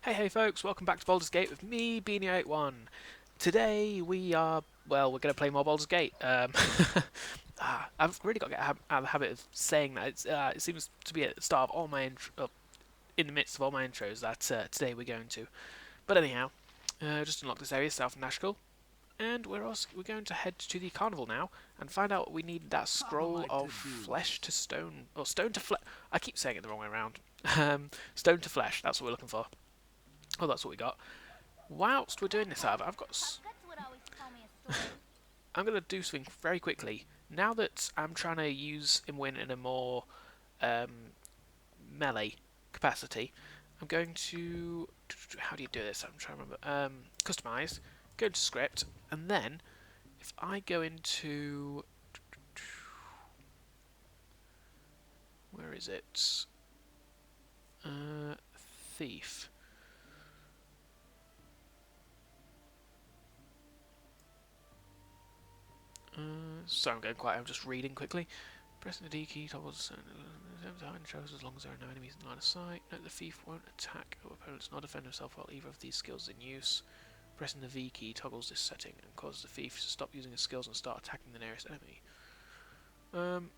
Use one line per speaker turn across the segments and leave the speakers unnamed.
Hey folks, welcome back to Baldur's Gate with me, Beany81. Today we are, well, we're going to play more Baldur's Gate. I've really got to get out of the habit of saying that. It seems to be at the start of all my in the midst of all my intros that today we're going to. But anyhow, just unlock this area south of Nashkel, and we're going to head to the carnival now and find out what we need that scroll of flesh to stone, or stone to flesh. I keep saying it the wrong way around. Stone to flesh, that's what we're looking for. Oh, that's what we got. Whilst we're doing this, I've got. I'm going to do something very quickly. Now that I'm trying to use Imwin in a more melee capacity, I'm going to. How do you do this? I'm trying to remember. Customize, go into script, and then if I go into. Where is it? Thief. Sorry, I'm going quiet. I'm just reading quickly. Pressing the D key toggles behind shows as long as there are no enemies in line of sight. Note the thief won't attack or opponents nor defend himself while either of these skills is in use. Pressing the V key toggles this setting and causes the thief to stop using his skills and start attacking the nearest enemy. I'm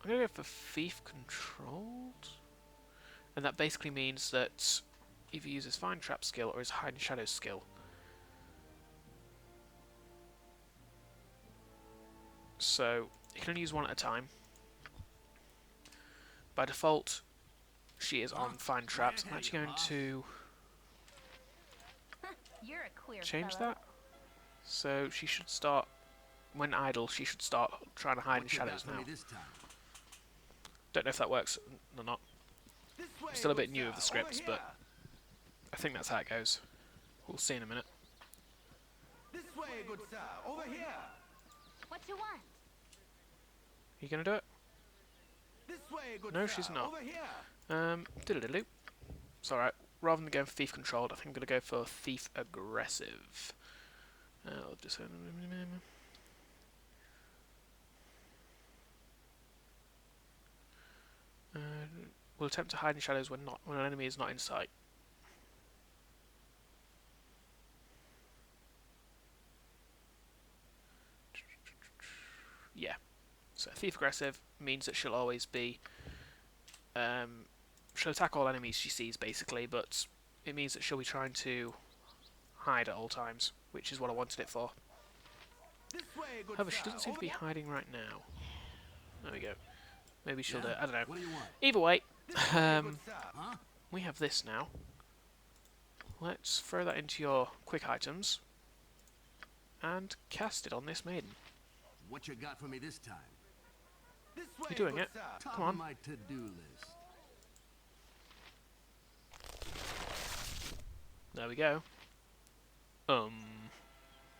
going to go for thief controlled. And that basically means that either uses Find Trap skill or his Hide and Shadow skill. So you can only use one at a time. By default, she is on Find Traps. I'm actually going to change that. So she should start, when idle, she should start trying to hide in shadows now. Don't know if that works or not. I'm still a bit new of the scripts, but I think that's how it goes. We'll see in a minute.
This way, good sir. Over here.
What you want?
Are you gonna do it?
This way, good
No,
sir.
she's not.
Over here.
Diddle-diddle. It's alright. Rather than going for thief controlled, I think I'm gonna go for thief aggressive. I'll just. We'll attempt to hide in shadows when an enemy is not in sight. Yeah. So thief aggressive means that she'll always be. She'll attack all enemies she sees basically, but it means that she'll be trying to hide at all times, which is what I wanted it for.
This way, good
However,
sir.
she doesn't seem to be hiding right now. There we go. Maybe she'll do it. I don't know.
What do you want?
Either way,
This way, good sir.
Huh?
we have this now. Let's throw that into your quick items and cast it on this maiden.
What you got for me this time?
This way,
You're doing
good
it.
sir.
Top
Come on.
of my to-do list.
There we go. The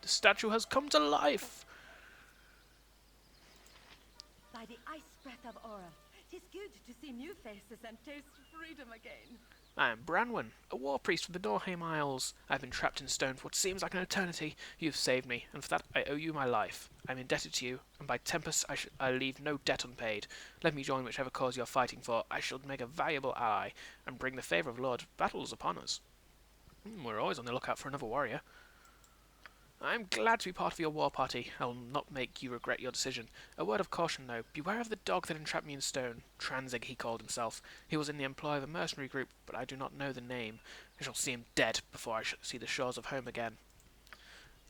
statue has come to life!
By the ice breath of Aura, 'tis good to see new faces and taste freedom again.
I am Branwen, a war priest from the Norheim Isles. I've been trapped in stone for what seems like an eternity. You've saved me, and for that I owe you my life. I'm indebted to you, and by Tempest I leave no debt unpaid. Let me join whichever cause you're fighting for. I shall make a valuable ally, and bring the favour of Lord Battles upon us. We're always on the lookout for another warrior. I'm glad to be part of your war party. I'll not make you regret your decision. A word of caution, though. Beware of the dog that entrapped me in stone. Transig, he called himself. He was in the employ of a mercenary group, but I do not know the name. I shall see him dead before I shall see the shores of home again.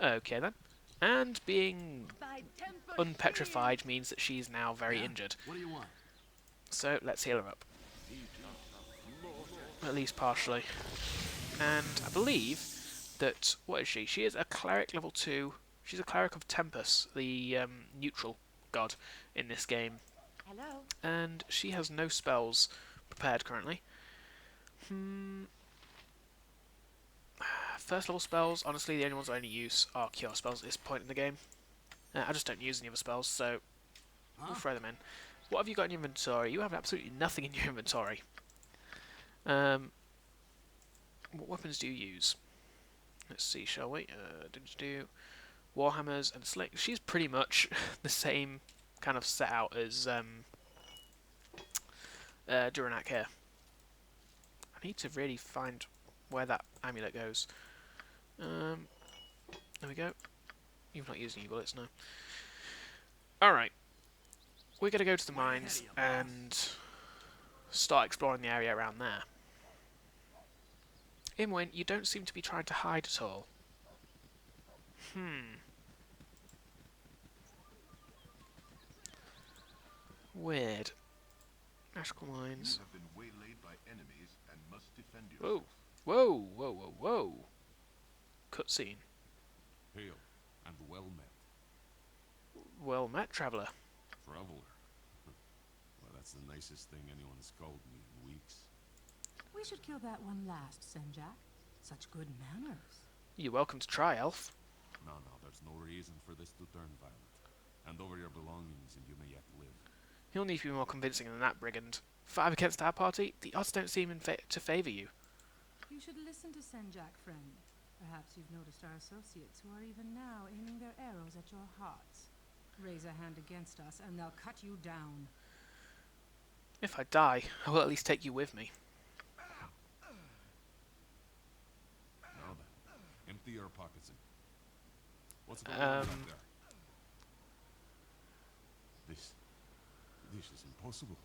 Okay, then. And being
By Tempest
unpetrified means that she's now very injured.
What do you want?
So, let's heal her up. At least partially. And I believe that, what is she? She is a cleric level 2. She's a cleric of Tempest, the neutral god in this game.
Hello.
And she has no spells prepared currently. First level spells, honestly, the only ones I only use are cure spells at this point in the game. I just don't use any other spells, so we'll throw them in. What have you got in your inventory? You have absolutely nothing in your inventory. What weapons do you use? Let's see, shall we? Do Warhammers and sling. She's pretty much the same kind of set out as Duranak here. I need to really find where that amulet goes. There we go. You've not used any bullets, no. Alright. We're going to go to the mines and start exploring the area around there. Imwyn, you don't seem to be trying to hide at all. Weird. Nashkel mines.
You have been waylaid by enemies and must defend
Whoa.
yourself.
Whoa, whoa, whoa, whoa. Cutscene.
Hail, and well met,
Well met, traveller.
traveler. Well, that's the nicest thing anyone has called me in weeks.
We should kill that one last, Senjak. Such good manners.
You're welcome to try, elf.
No, there's no reason for this to turn violent. Hand over your belongings and you may yet live.
He'll need to be more convincing than that, brigand. 5 against our party? The odds don't seem to favour you.
You should listen to Senjak, friend. Perhaps you've noticed our associates who are even now aiming their arrows at your hearts. Raise a hand against us and they'll cut you down.
If I die, I will at least take you with me.
Now then, empty your pockets and... What's going on back there? This is impossible.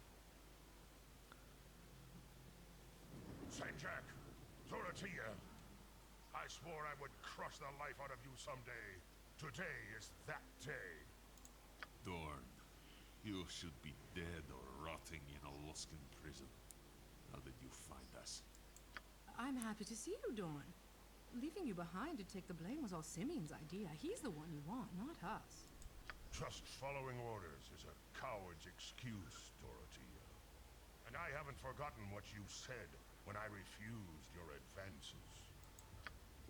Sanjak, Dorothea, I swore I would crush the life out of you someday. Today is that day.
Dorn, you should be dead or rotting in a Luskan prison. How did you find us?
I'm happy to see you, Dorn. Leaving you behind to take the blame was all Simeon's idea. He's the one you want, not us.
Just following orders is a coward's excuse, Dorothea. And I haven't forgotten what you said when I refused your advances.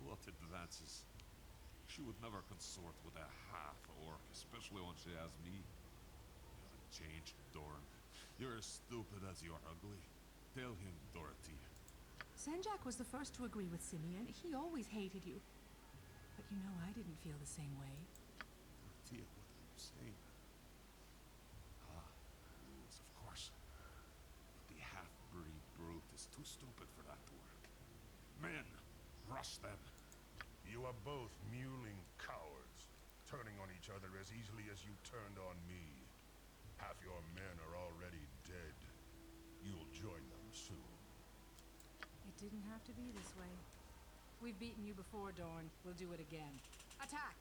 What advances? She would never consort with a half-orc, especially when she has me. You haven't changed, Dorn. You're as stupid as you're ugly. Tell him, Dorothea.
Senjak was the first to agree with Simeon. He always hated you. But you know, I didn't feel the same way.
Dorothea, what are you saying? Rules, of course. But the half-breed brute is too stupid for that to work. Men, rush them.
You are both mewling cowards, turning on each other as easily as you turned on me. Half your men are already dead. You'll join them soon.
It didn't have to be this way. We've beaten you before, Dorn. We'll do it again. Attack!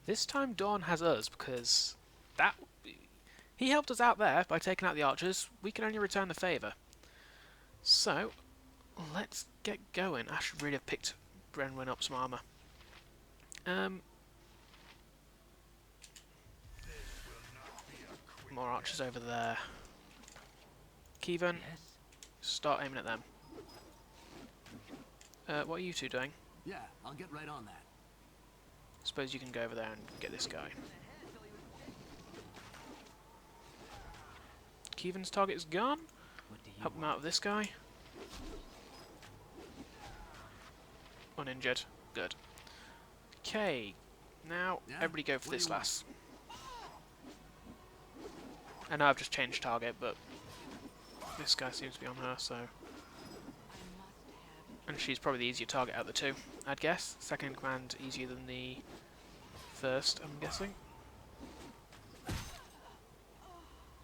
This time Dawn has us, because that... he helped us out there by taking out the archers. We can only return the favour. So, let's get going. I should really have picked Brenwyn up some armour. More archers over there. Kevin, start aiming at them. What are you two doing?
Yeah, I'll get right on that.
Suppose you can go over there and get this guy. Kevin's target's gone. Help him out with this guy. Uninjured. Good. Okay. Now,
Yeah?
everybody go for
What do
this
you want?
lass. I know I've just changed target, but this guy seems to be on her, so... and she's probably the easier target out of the two, I'd guess. Second in command easier than the first, I'm guessing.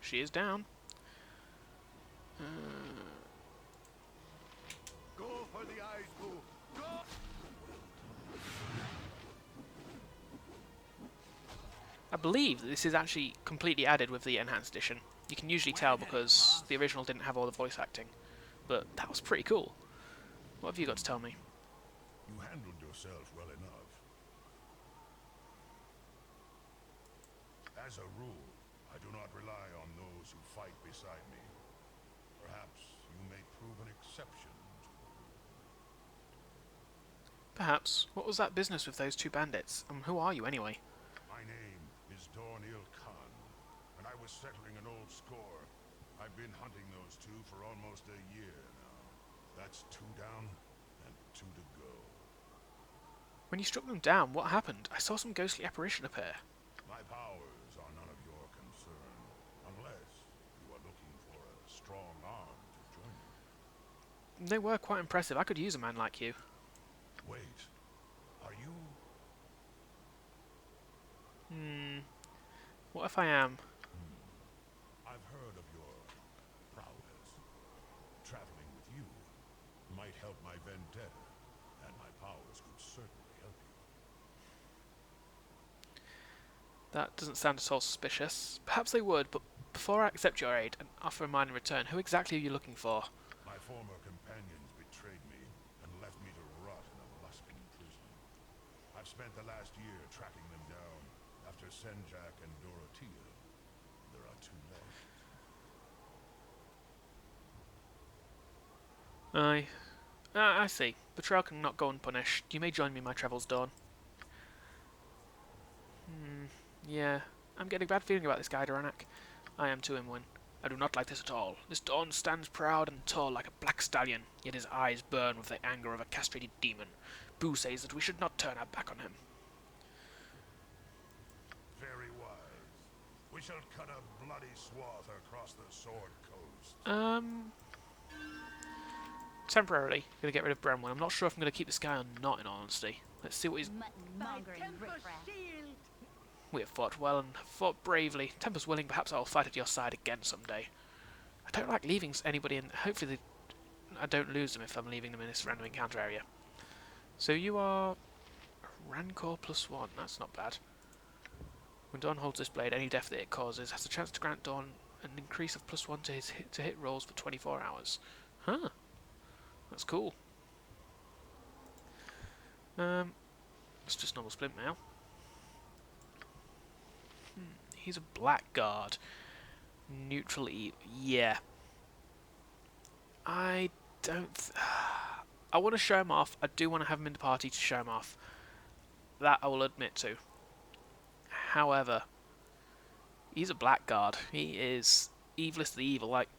She is down.
Go for the eyes, boo! Go!
I believe that this is actually completely added with the Enhanced Edition. You can usually tell because the original didn't have all the voice acting. But that was pretty cool. What have you got to tell me?
You handled yourself well enough. As a rule, I do not rely on those who fight beside me. Perhaps you may prove an exception to the rule.
Perhaps. What was that business with those two bandits? And who are you anyway?
My name is Dornil Khan, and I was settling an old score. I've been hunting those two for almost a year now. That's 2 down and 2 to go.
When you struck them down, what happened? I saw some ghostly apparition appear.
My powers are none of your concern, unless you are looking for a strong arm to join me.
They were quite impressive. I could use a man like you.
Wait. Are you...
What if I am?
I've heard of your prowess. Traveling with you might help my vendetta, and my powers could certainly help you.
That doesn't sound at all suspicious. Perhaps they would, but before I accept your aid and offer mine in return, who exactly are you looking for?
My former companions betrayed me and left me to rot in a Luskan prison. I've spent the last year tracking them down after Senjak and Dorothea. There are two left.
I see. Betrayal cannot go unpunished. You may join me in my travels, Dawn. Yeah. I'm getting a bad feeling about this guy, Doranak. I am too, Imwin. I do not like this at all. This Dawn stands proud and tall like a black stallion, yet his eyes burn with the anger of a castrated demon. Boo says that we should not turn our back on him.
Very wise. We shall cut a bloody swath across the Sword Coast.
Temporarily, gonna get rid of Brenwyn. I'm not sure if I'm gonna keep this guy or not, in all honesty. Let's see what he's...
Mutton mongering riffraff.
Shield!
We have fought well and fought bravely. Temper's willing, perhaps I'll fight at your side again someday. I don't like leaving anybody in... Hopefully I don't lose them if I'm leaving them in this random encounter area. So you are... Rancor +1, that's not bad. When Dawn holds this blade, any death that it causes has a chance to grant Dawn an increase of +1 to his hit rolls for 24 hours. Huh. That's cool. It's just normal splint mail. He's a blackguard. Neutral E. Yeah. I don't... I want to show him off. I do want to have him in the party to show him off. That I will admit to. However, he's a blackguard. He is evilest of the evil. Like,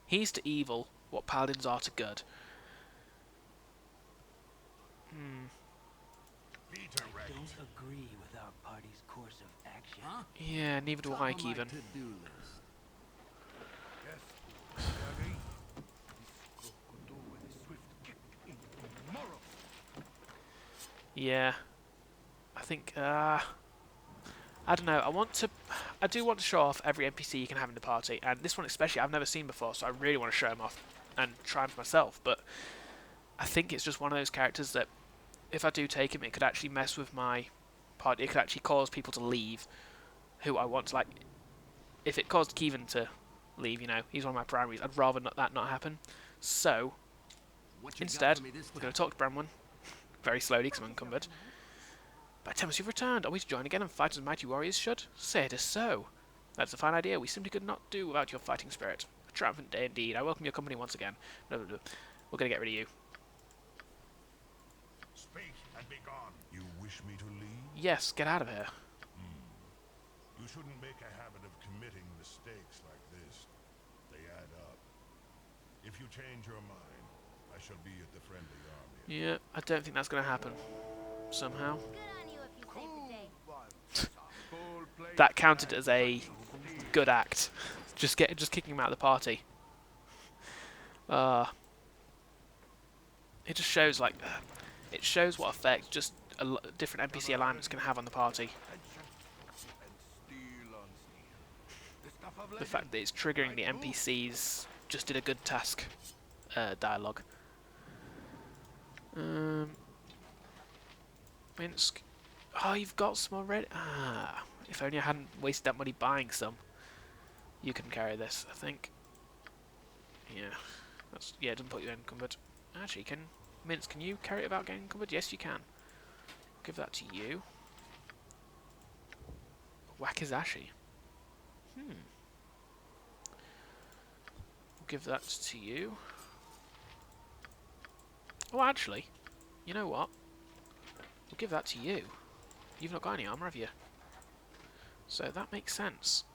he's to evil what paladins are to good.
I don't agree with our party's course of action. Huh?
Yeah, neither do I, Kevin.
To-do list.
Yes, Shaggy. This could do with a swift kick in tomorrow.
Yeah. I think, I don't know, I do want to show off every NPC you can have in the party, and this one especially I've never seen before, so I really want to show him off and try him for myself, but I think it's just one of those characters that if I do take him, it could actually mess with my party. It could actually cause people to leave who I want to, like, if it caused Kevin to leave, you know, he's one of my primaries, I'd rather that not happen. So, instead, we're going to talk to Brenwyn, very slowly because I'm encumbered. By Tempest, you've returned. Are we to join again and fight as mighty warriors should? Say it is so. That's a fine idea. We simply could not do without your fighting spirit. A triumphant day indeed. I welcome your company once again. Blah, blah, blah. We're going to get rid of you.
Speak and be gone. You wish me to leave?
Yes, get out of here.
You shouldn't make a habit of committing mistakes like this. They add up. If you change your mind, I shall be at the friendly army.
Yeah, I don't think that's going to happen. Somehow.
Good on you if you saved the day.
That counted as a good act. Just kicking him out of the party. It just shows, like, it shows what effect just different NPC alignments can have on the party. The fact that it's triggering the NPCs just did a good task. Dialogue. Minsk. Oh, you've got some already. Ah, if only I hadn't wasted that money buying some. You can carry this, I think. Yeah, it doesn't put you encumbered. Actually, Minsk, can you carry it without getting encumbered? Yes, you can. Give that to you. Wakizashi. We'll give that to you. Oh, actually, you know what? We'll give that to you. You've not got any armor, have you? So that makes sense.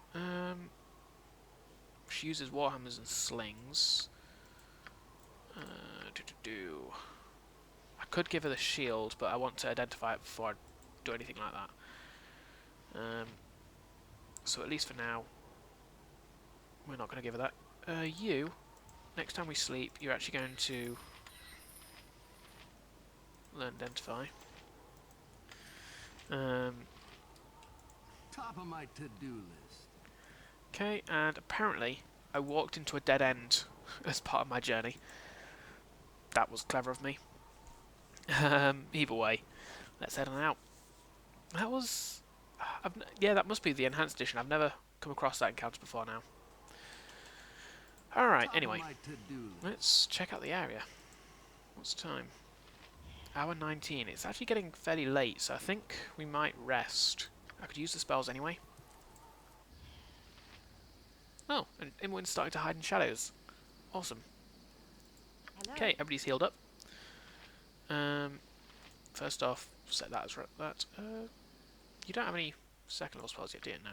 She uses warhammers and slings. I could give her the shield, but I want to identify it before I do anything like that. So at least for now, we're not going to give her that. next time we sleep, you're actually going to learn Identify.
Top of my to-do list.
Okay, and apparently I walked into a dead end as part of my journey. That was clever of me. Either way, let's head on out. That was... yeah, that must be the Enhanced Edition. I've never come across that encounter before now. Alright, anyway, let's check out the area. What's the time? Hour 19. It's actually getting fairly late, so I think we might rest. I could use the spells anyway. Oh, and Imwin's starting to hide in shadows. Awesome.
Hello.
Okay, everybody's healed up. First off, set that as that. You don't have any second level spells yet, do you? No.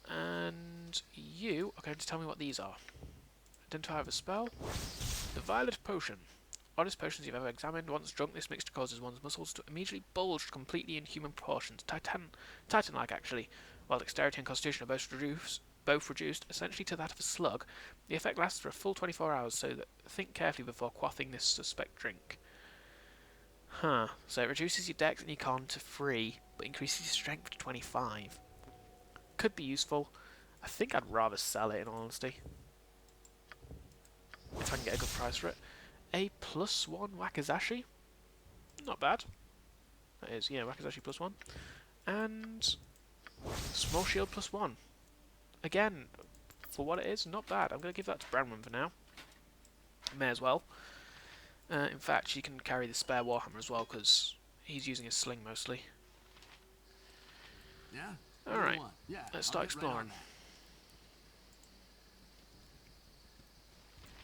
And you are going to tell me what these are. Identify with a spell. The Violet Potion. Oddest potions you've ever examined. Once drunk, this mixture causes one's muscles to immediately bulge to completely inhuman proportions. Titan-like, actually. While dexterity and constitution are both reduced, essentially to that of a slug. The effect lasts for a full 24 hours, so think carefully before quaffing this suspect drink. Huh. So it reduces your dex and your con to 3, but increases your strength to 25. Could be useful. I think I'd rather sell it, in all honesty. If I can get a good price for it. A +1 Wakizashi. Not bad. That is, yeah, Wakizashi +1. And Small Shield +1. Again, for what it is, not bad. I'm going to give that to Branwen for now. May as well. In fact, she can carry the spare Warhammer as well, because he's using his sling mostly.
Yeah?
Alright, let's start exploring.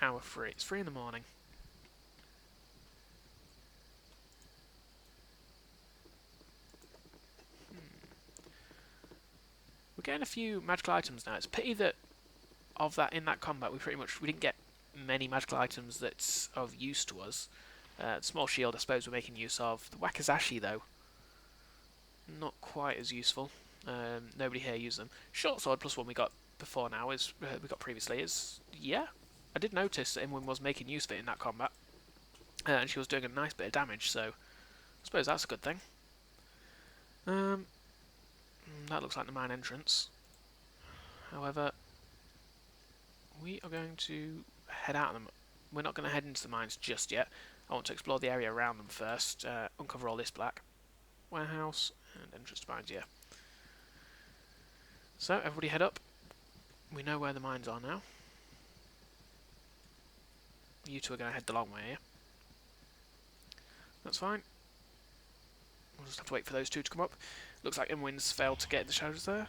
Hour 3. It's 3 in the morning. We're getting a few magical items now. It's a pity that in that combat we didn't get many magical items that's of use to us. Small shield, I suppose, we're making use of. The Wakizashi, though, not quite as useful. Nobody here used them. Short sword +1 we got before now we got previously is yeah. I did notice that Imwin was making use of it in that combat, and she was doing a nice bit of damage. So I suppose that's a good thing. That looks like the mine entrance. However, we are going to head out of them. We're not going to head into the mines just yet. I want to explore the area around them first. Uncover all this black. Warehouse and entrance to mines, yeah. So, everybody head up. We know where the mines are now. You two are going to head the long way, yeah? That's fine. We'll just have to wait for those two to come up. Looks like Imwin's failed to get in the shadows there.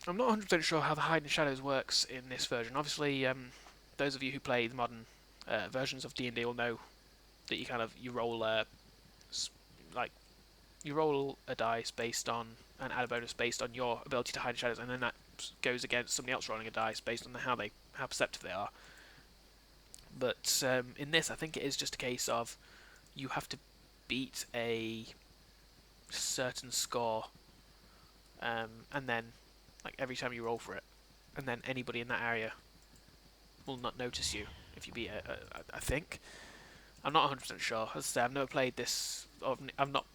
I'm not 100% sure how the hide in shadows works in this version. Obviously, those of you who play the modern versions of D&D will know that you roll a dice based on and add a bonus based on your ability to hide in shadows, and then that goes against somebody else rolling a dice based on how perceptive they are. But in this, I think it is just a case of you have to beat a certain score, and then every time you roll for it, and then anybody in that area will not notice you if you beat it. I think. I'm not 100% sure. As I say, I've never played this. I'm not.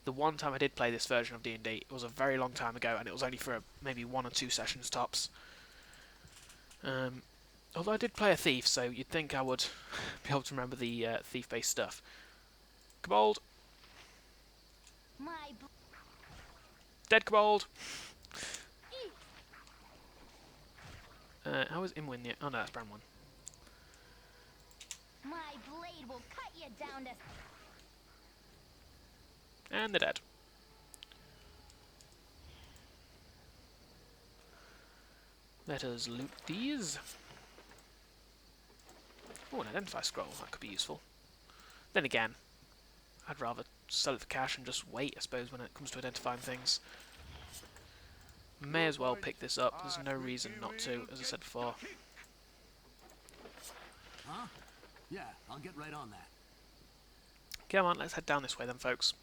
The one time I did play this version of D&D, it was a very long time ago, and it was only for maybe 1 or 2 sessions tops. Although I did play a thief, so you'd think I would be able to remember the thief-based stuff. Kobold! Dead Kobold! How is Imwin yet? Oh no, that's Branwen.
My blade will cut you down to...
And they're dead. Let us loot these. Oh, an identify scroll. That could be useful. Then again, I'd rather sell it for cash and just wait, I suppose, when it comes to identifying things. May as well pick this up. There's no reason not to, as I said before.
Huh? Yeah, I'll get right on that.
Come on, let's head down this way then, folks.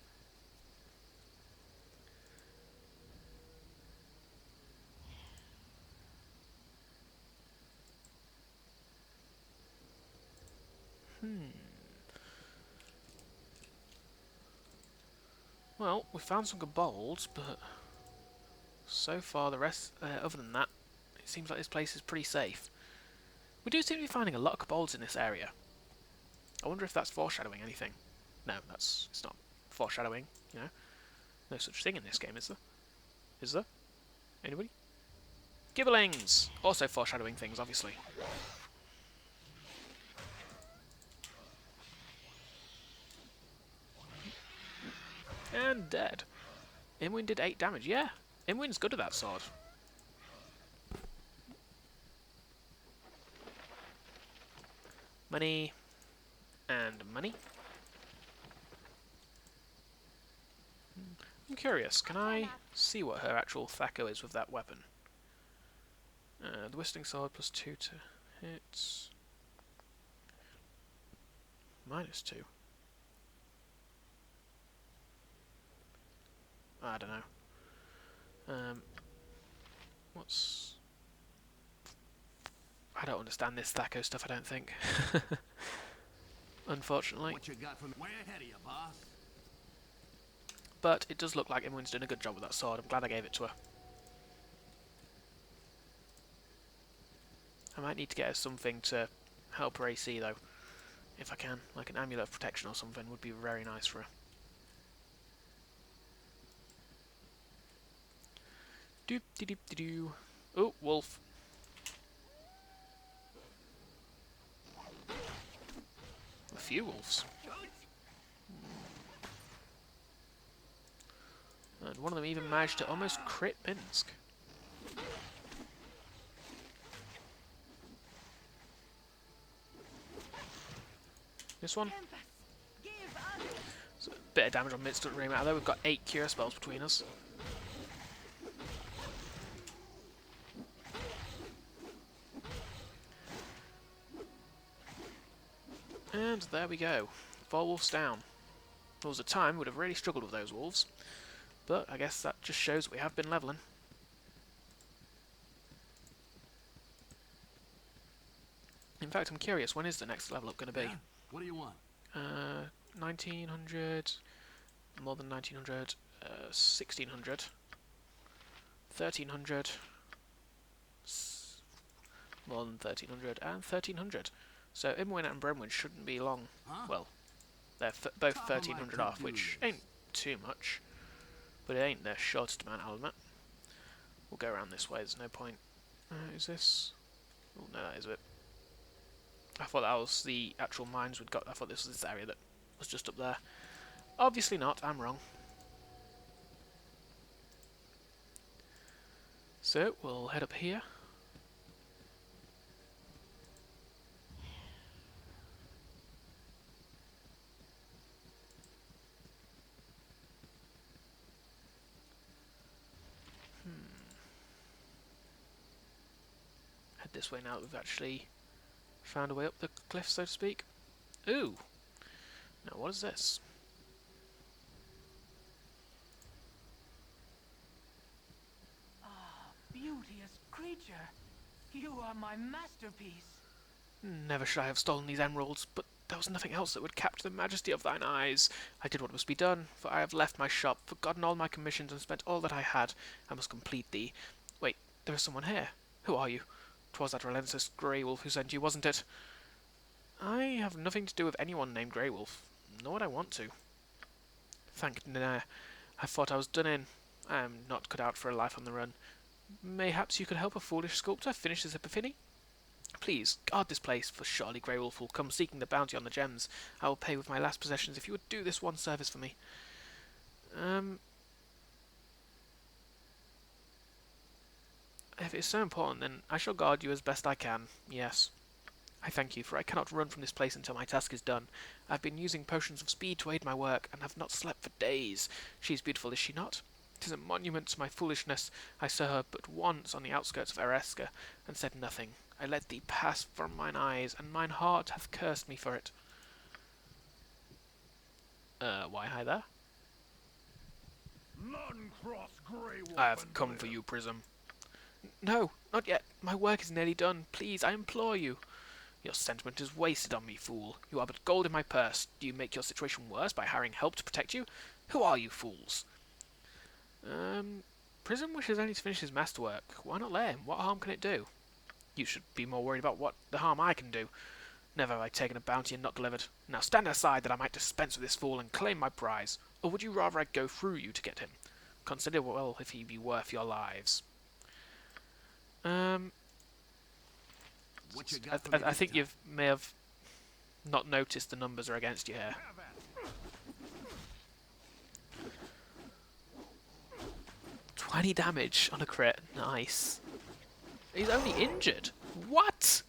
Well, we found some good bolds, but so far the rest, other than that, it seems like this place is pretty safe. We do seem to be finding a lot of kobolds in this area. I wonder if that's foreshadowing anything. No, it's not foreshadowing, you know. No such thing in this game, is there? Is there? Anybody? Gibberlings! Also foreshadowing things, obviously. And dead. Imwin did 8 damage. Yeah, Imwin's good at that sword. Money. And money. I'm curious, can I see what her actual THAC0 is with that weapon? The Whistling Sword plus 2 to hit. Minus 2. I don't know. What's... I don't understand this THAC0 stuff, I don't think. Unfortunately.
What you got from way ahead of you, boss?
But it does look like Imwin's doing a good job with that sword. I'm glad I gave it to her. I might need to get her something to help her AC though. If I can. Like an amulet of protection or something would be very nice for her. Doop de doop de doo. Oh, wolf. A few wolves. And one of them even managed to almost crit Minsk. This one. So a bit of damage on Minsk doesn't really matter though. We've got 8 cure spells between us. And there we go. 4 wolves down. There was a time we would have really struggled with those wolves. But I guess that just shows that we have been levelling. In fact, I'm curious, when is the next level up going to be?
Yeah? What do you want?
1900, more than 1900, 1600, 1300, more than 1300, and 1300. So Imwin and Bremwin shouldn't be long.
Huh?
Well, they're both
Top of my
1300 off, which
to-dos.
ain't too much. But it ain't their shortest amount, I'll admit. We'll go around this way, there's no point. Is this... Oh, no, that is it. I thought that was the actual mines we'd got. I thought this was this area that was just up there. Obviously not, I'm wrong. So, we'll head up here. Head this way now that we've actually found a way up the cliff, so to speak. Ooh! Now what is this?
Beauteous creature, you are my masterpiece.
Never should I have stolen these emeralds, but there was nothing else that would capture the majesty of thine eyes. I did what must be done, for I have left my shop, forgotten all my commissions, and spent all that I had. I must complete thee. Wait, there is someone here. Who are you? 'Twas that relentless grey wolf who sent you, wasn't it? I have nothing to do with anyone named Grey Wolf, nor would I want to. Thank Nair. I thought I was done in. I am not cut out for a life on the run. Mayhaps you could help a foolish sculptor finish this epiphany? Please, guard this place, for surely Grey Wolf will come seeking the bounty on the gems. I will pay with my last possessions if you would do this one service for me. If it is so important, then I shall guard you as best I can, yes. I thank you, for I cannot run from this place until my task is done. I have been using potions of speed to aid my work, and have not slept for days. She is beautiful, is she not? 'Tis a monument to my foolishness. I saw her but once on the outskirts of Ereska, and said nothing. I let thee pass from mine eyes, and mine heart hath cursed me for it. Why hi there?
None cross Grey Wolf
I have
and
come
live.
for you, Prism. No, not yet. My work is nearly done. Please, I implore you. Your sentiment is wasted on me, fool. You are but gold in my purse. Do you make your situation worse by hiring help to protect you? Who are you fools? Prison wishes only to finish his masterwork. Why not let him? What harm can it do? You should be more worried about what the harm I can do. Never have I taken a bounty and not delivered. Now stand aside that I might dispense with this fool and claim my prize. Or would you rather I go through you to get him? Consider well if he be worth your lives.
What you got for me
I
this
think
time?
you may have not noticed the numbers are against you here. 20 damage on a crit. Nice. He's only injured. What?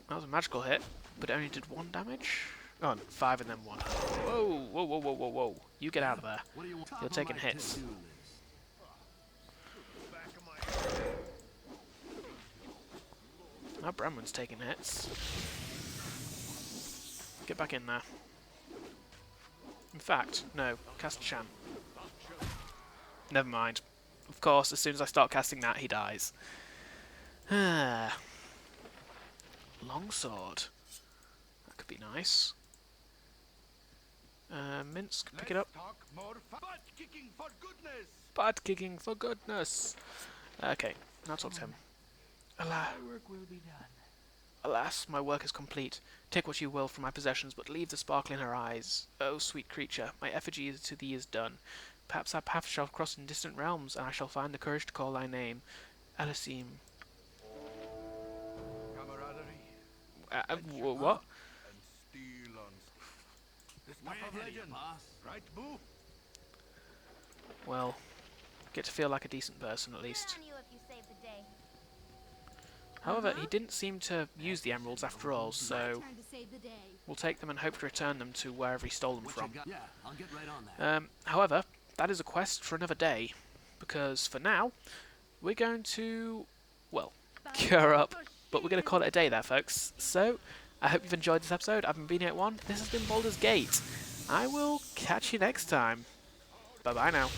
That was a magical hit, but it only did 1 damage? Oh, 5 and then 1. Whoa, whoa, whoa, whoa, whoa, whoa. You get out of there.
What do you want?
You're taking hits. Now Bramwin's taking hits. Get back in there. In fact, no. Cast Chant. Never mind. Of course, as soon as I start casting that, he dies. Longsword. That could be nice. Minsk, pick it up.
Talk more butt kicking for goodness.
Butt kicking for goodness. Okay, now talk to him. Alas,
My work will be done.
alas, my work is complete. Take what you will from my possessions, but leave the sparkle in her eyes. Oh, sweet creature, my effigy to thee is done. Perhaps our paths shall cross in distant realms, and I shall find the courage to call thy name. Alisim.
Camaraderie.
What?
And steel on steel. The stuff of legend. Right, Boo?
Well, get to feel like a decent person at least.
Good on you if you save the day.
However, he didn't seem to use the emeralds after all, so
Time to save the day.
we'll take them and hope to return them to wherever he stole them from.
Yeah, I'll get right on that.
However, that is a quest for another day, because for now, we're going to, well, cure up, but we're going to call it a day there, folks. So, I hope you've enjoyed this episode. I've been Beany at 1. This has been Baldur's Gate. I will catch you next time. Bye-bye now.